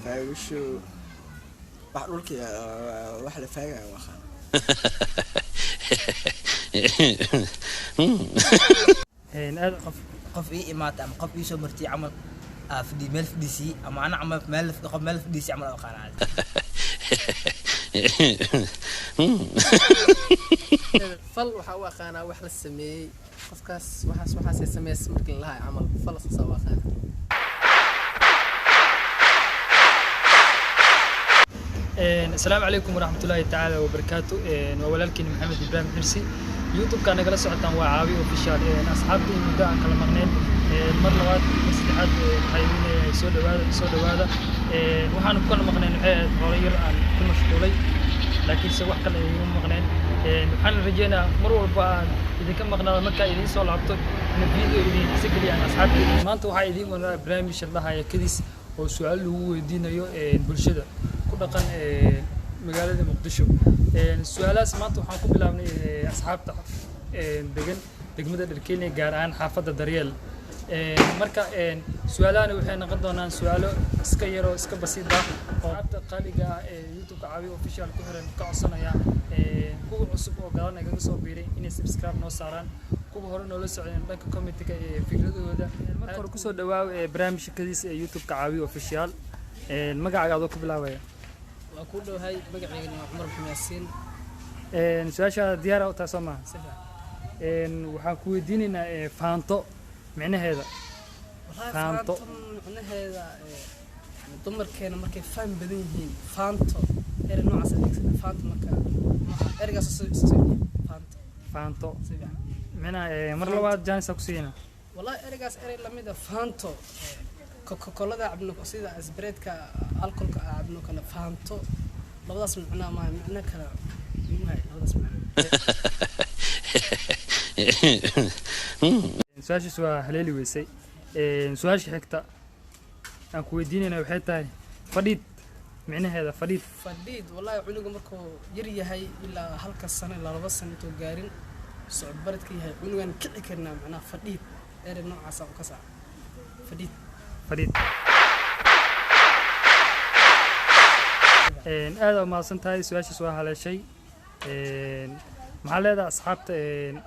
faagasho wax dhulkii wax la faagayo waxaan aad qof ii imaata ama qof ii soo martay camal fadhi meel fadhiisi ama ana camal meel fadhiisi camal oo qanaa fal waxa uu aqaana wax la sameeyay qofkaas waxaas ay sameeyay markii la lahay camal fal soo aqaana السلام عليكم ورحمة الله تعالى وبركاته. وولالكين محمد إبراهيم حرسي يوتيوب كان قال سعتان وعاوي وفيشال أصحابي مدة عن كلام مغنين مرة واحد مصلحات حيوين سود هذا وحنا كنا مغنين غير عن كل مشغولي لكن سواء كان يوم مغنين وحنا رجينا مرور بعد إذا كان مغنى مكة إذا سول عبطة نفيدو إذا سجلي عن أصحابي ما أنتوا هاي إذا من إبراهيم إن شاء الله هاي كديس وسؤال هو دينا يو بالشدة dhaqan magaalada Muqdisho su'aalahaas maanta waxaan ku bilaabnay asxaabta degan degmada Dharkeeney gaar ahaan xaafadda Daryeel marka su'aalahan waxay noqon doonaan su'aalo iska yar oo iska basiid ah oo asxaabta qaaliga ah YouTube caawi official ku xiran ka codsanaya kuwa cusub oo galan ay kaga soo biiray inay subscribe noo saaraan kuwa hore noo la socdeen dhanka comment-ka fikradooda marka hore ku soo dhawaaw barnaamijkadiisa YouTube caawi official magacaaga ku bilaabaya ku dhawahay magacayga Umar Xamaasin su'aasha diyaar ah taasoo ma waxaan ku weydiinaynaa faanto micnaheeda faanto micnaheeda dumarkeena markay faan badan yihiin faanto noocaas adeegsada faanto marka ergaas faanto micnaha mar labaad jaanis ku siina wallahi ergaas lamid ah faanto كوكولا عبنو كسيدا أسبريت كالكول عبنو كلا فهمتو لبضاس معنا ما معنا كلا يمهاي لبضاس معنا سؤال سؤال هلالي ويسي سؤال حكتا أنكو يدينينا وحيتاي فريد معنى هذا فريد والله عنوغو مركو يري هاي إلا هلك السنة إلا لبضاس سنة توقارين سعب بردكي هاي عنوغان كعي كرنا معنا فريد إيري نوع عصا وكسا فريد هذا ما صنت هاي سؤال سؤال على شيء محل هذا أصحابته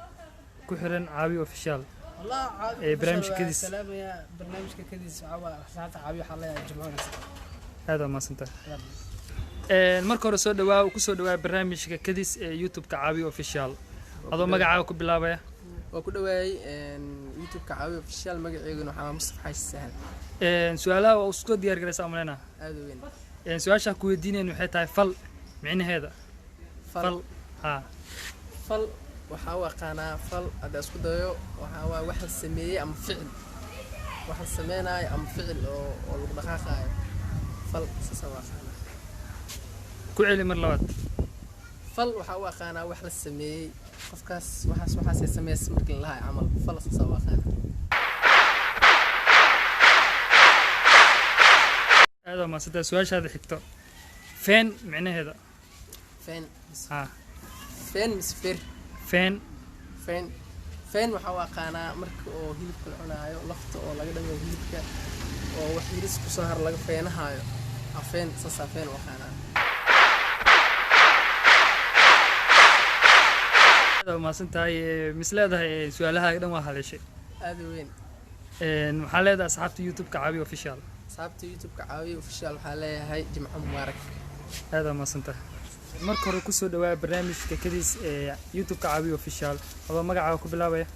كحرن عاوي أوفيشال والله عاوي برنامج كديس سلام يا برنامج كديس أصحابته عاوي حلا جمعنا هذا ما صنت المركز رسول دواء وكسر دواء برنامج كديس يوتيوب كعاوي أوفيشال هذا ما جاء كبلابه وكل واي يوتيوب كعاوي أوفيشال ما جاء وحنا مصطفى حاج سهل سؤالها واسكو ديار جلسة أمرنا هذا وين سؤال شكو الدين إنه حتى فل معنى هذا فل فل وحاول قناة فل هذا اسكو دايو وحاول واحد سمية أم فعل واحد سمينا أم فعل أو الدقيقة فل سوا قناة كل مرلوات فل وحاول قناة واحد سمية قفكاس وحاس سمية سمك لها عمل فل سوا قناة هذا ما صدق سؤال هذا حكته فين معنى هذا فين فين مسفر فين وحوا قانا مرك oo hilibka cunaayo lafta oo laga dhameeyo hilibka oo wax yiris ku soo har laga feenahayo afeen sasafeen waxana هذا ما صنتاي مثلها سؤالها دhan waa haleeshay aad weyn waxaa leedahay asxaabta YouTube ka caawi official asxaabta YouTube ka caawi official waxaa leeyahay jimco mubaarak هذا ما صنتاي marka hore ku soo dhawaad barnaamijka kadiis YouTube ka caawi official hada magacaaga ku bilaabaya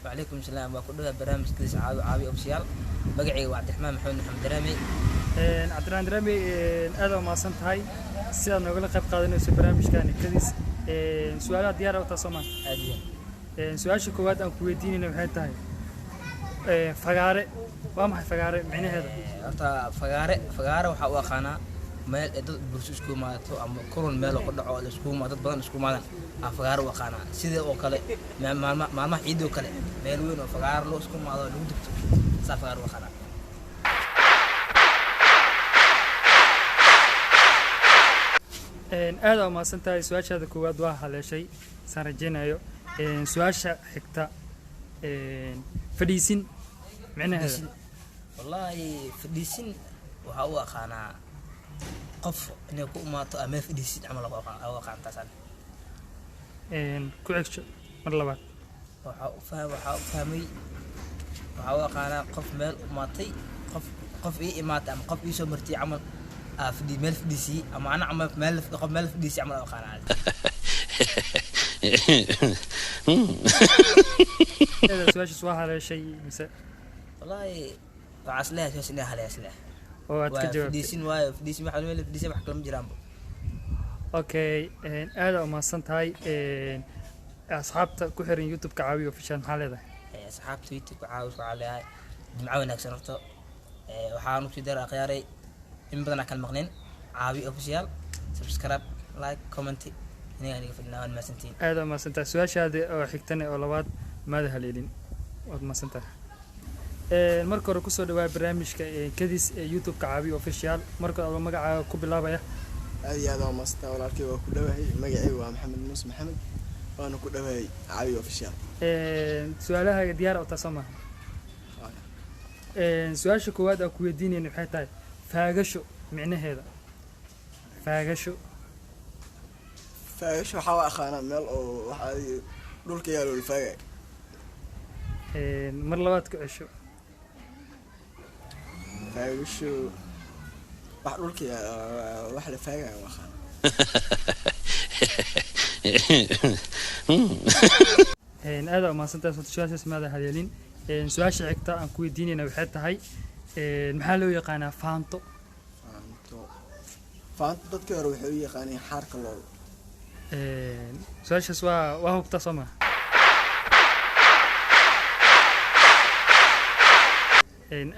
وعليكم السلام waa ku dhawaad barnaamijka kadiis caawi official magacayga waa Cabdiraxmaan Maxamed Daraami Cabdiraxmaan Daraami aad ma santahay sida nooga qayb qaadanayso barnaamijkan kadiis su'aalaha diyaar ah taasoo aadiya su'aasha koowaad aan ku weydiinayna waxay tahay fagaare waa maxay fagaare macnaheeda horta fagaare waxa uu aqaana meel dad bulsho isku maato ama kulan meel oo ku dhaco la isku maato dad badan isku maadan fagaare uu aqaana sida oo kale maalmaha ciid oo kale meel weyn oo fagaare loo isku maado lagu dugto fagaare uu aqaana aad ma santahay su'aashaada koowaad waa haleeshay san rajeynayo su'aasha xigta fadhiisin macnaheeda wallahi fadhiisin waxa uu aqaana qof inay ku imaato ama fadhiisid camal oo aqaan taasaan ku xigto mar labaad waxa u fahmay waxa uu aqaanaa qof meel imaatay qof ii imaatay ama qof ii soo martay camal fadhi meel fadhiisi ama ana camal meel fadhiisi camal oo aqaanaa su-aashaas waa haleeshay mise wallahi waxaas leeyahay su'aas inay haleeshay oo aad ka jawaabtay fadhiisin waayo fadhiisin waxa meel fadhiisi wax kale ma jiraan okay aad u mahadsan tahay asxaabta ku xiran youtube-ka caawiyo official maxaa leedahay asxaabta youtube-ka caawiyo waxaa leeyahay jimco wanaagsan horta waxaan ku diraa khiyaaray in badan kala maqneen caawiyo official subscribe like comment aniga fadhinaan maasantiin aad u mahadsan tahay su-aashaada oo xigtana oo labaad maada haleelin waad mahadsan tahay marka hore kusoo dhawaay barnaamijka kadis youtube-ka caawiyo official marka hore magacaaga ku bilaabaya aad iyo aad waa maastaa walaalkay waa ku dhawahay magacaygu waa maxamed muuse maxamed waana ku dhawahay caawiyo official su-aalaha diyaar oo taasoo maaha su-aasha koowaad aan ku weydiinayna waxay tahay faagasho micnaheeda faagasho waxaa waa aqaanaa meel oo waxaa dhulka yaalo la faagay mar labaad ku cesho faagasho wax dhulka wax la faagay waa aqaanaa aad u mahadsantahay su-aashaas maada haleelin su-aasha xigta aan ku weydiinayna waxay tahay maxaa loo yaqaanaa faanto dadkii hore waxay u yaqaaneen xaarka looda su-aashaas waa hubtaa soo maha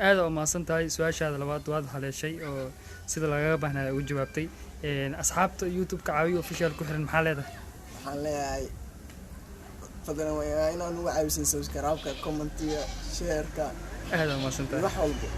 aad u mahadsan tahay su-aashaada labaad waad haleeshay oo sida lagaga baahnaa ugu jawaabtay asxaabta youtube-ka caawiyo official ku xiran maxaa leedahay waxaan leeyahay fadlan waa inaan ugu caawisan subscribe-ka commentiga share-ka aad u mahadsan tahay wax walba